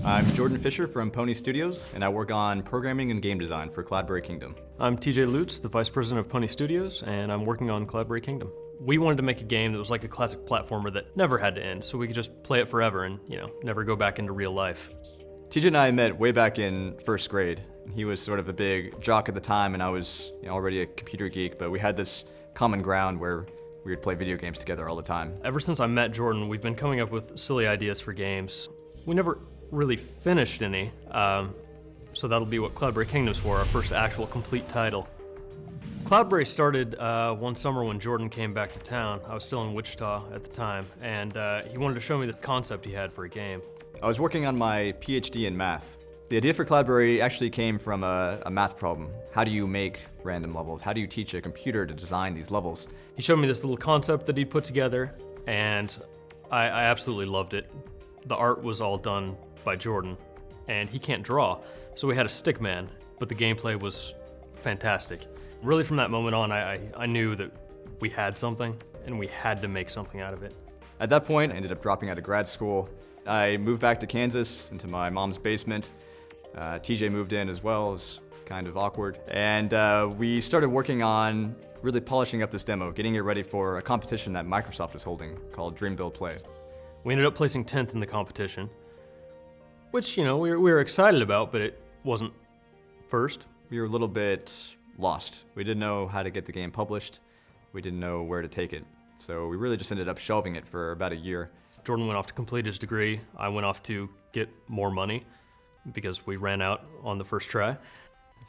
I'm Jordan Fisher from Pony Studios, and I work on programming and game design for CloudBerry Kingdom. I'm TJ Lutz, the Vice President of Pony Studios, and I'm working on CloudBerry Kingdom. We wanted to make a game that was like a classic platformer that never had to end, so we could just play it forever and, never go back into real life. TJ and I met way back in first grade. He was sort of a big jock at the time, and I was already a computer geek, but we had this common ground where we would play video games together all the time. Ever since I met Jordan, we've been coming up with silly ideas for games. We never really finished any, so that'll be what CloudBerry Kingdom's for, our first actual complete title. CloudBerry started one summer when Jordan came back to town. I was still in Wichita at the time, and he wanted to show me the concept he had for a game. I was working on my PhD in math. The idea for CloudBerry actually came from a math problem. How do you make random levels? How do you teach a computer to design these levels? He showed me this little concept that he'd put together, and I absolutely loved it. The art was all done by Jordan, and he can't draw, so we had a stick man, but the gameplay was fantastic. Really from that moment on, I knew that we had something, and we had to make something out of it. At that point, I ended up dropping out of grad school. I moved back to Kansas, into my mom's basement. TJ moved in as well. It was kind of awkward. And we started working on really polishing up this demo, getting it ready for a competition that Microsoft was holding called Dream Build Play. We ended up placing 10th in the competition, which, we were excited about, but it wasn't first. We were a little bit lost. We didn't know how to get the game published. We didn't know where to take it. So we really just ended up shelving it for about a year. Jordan went off to complete his degree. I went off to get more money because we ran out on the first try. I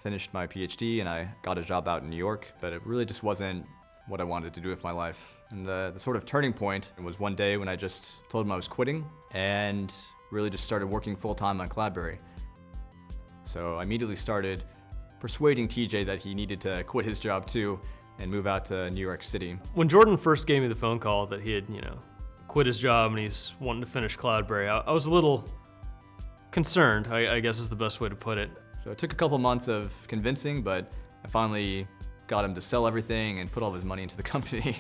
finished my PhD and I got a job out in New York, but it really just wasn't what I wanted to do with my life. And the sort of turning point was one day when I just told him I was quitting and really just started working full-time on CloudBerry. So I immediately started persuading TJ that he needed to quit his job too and move out to New York City. When Jordan first gave me the phone call that he had, quit his job and he's wanting to finish CloudBerry, I was a little concerned, I guess is the best way to put it. So it took a couple months of convincing, but I finally got him to sell everything and put all of his money into the company.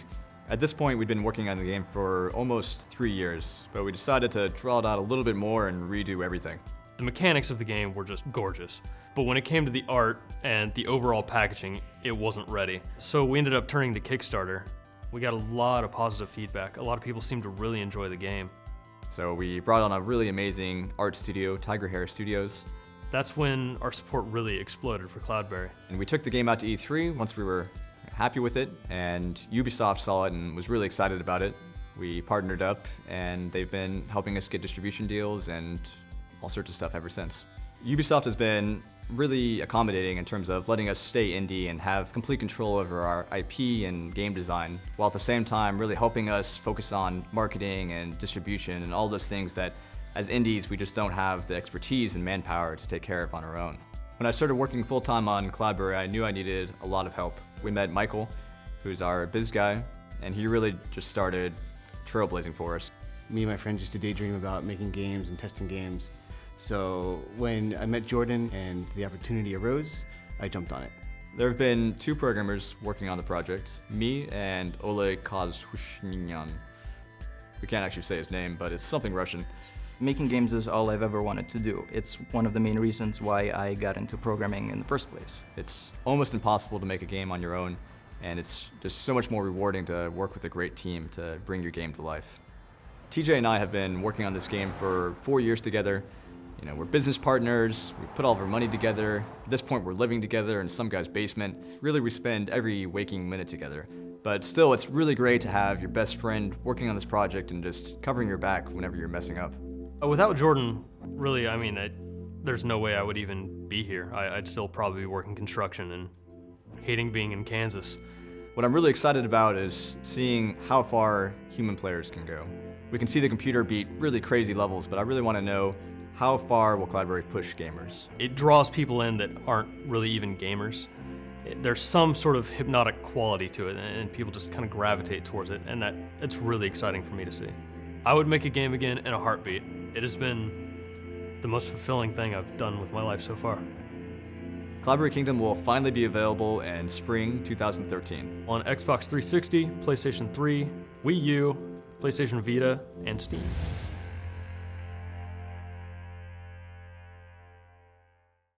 At this point, we'd been working on the game for almost 3 years, but we decided to draw it out a little bit more and redo everything. The mechanics of the game were just gorgeous, but when it came to the art and the overall packaging, it wasn't ready. So we ended up turning to Kickstarter. We got a lot of positive feedback. A lot of people seemed to really enjoy the game. So we brought on a really amazing art studio, Tiger Hair Studios. That's when our support really exploded for CloudBerry. And we took the game out to E3 once we were happy with it, and Ubisoft saw it and was really excited about it. We partnered up, and they've been helping us get distribution deals and all sorts of stuff ever since. Ubisoft has been really accommodating in terms of letting us stay indie and have complete control over our IP and game design, while at the same time really helping us focus on marketing and distribution and all those things that as indies we just don't have the expertise and manpower to take care of on our own. When I started working full-time on CloudBerry, I knew I needed a lot of help. We met Michael, who's our biz guy, and he really just started trailblazing for us. Me and my friends used to daydream about making games and testing games. So when I met Jordan and the opportunity arose, I jumped on it. There have been 2 programmers working on the project, me and Oleg Kozhushnyan. We can't actually say his name, but it's something Russian. Making games is all I've ever wanted to do. It's one of the main reasons why I got into programming in the first place. It's almost impossible to make a game on your own, and it's just so much more rewarding to work with a great team to bring your game to life. TJ and I have been working on this game for 4 years together. We're business partners, we've put all of our money together. At this point, we're living together in some guy's basement. Really, we spend every waking minute together. But still, it's really great to have your best friend working on this project and just covering your back whenever you're messing up. Without Jordan, really, there's no way I would even be here. I'd still probably be working construction and hating being in Kansas. What I'm really excited about is seeing how far human players can go. We can see the computer beat really crazy levels, but I really want to know how far will CloudBerry push gamers? It draws people in that aren't really even gamers. There's some sort of hypnotic quality to it, and people just kind of gravitate towards it, and it's really exciting for me to see. I would make a game again in a heartbeat. It has been the most fulfilling thing I've done with my life so far. CloudBerry Kingdom will finally be available in spring 2013. On Xbox 360, PlayStation 3, Wii U, PlayStation Vita, and Steam.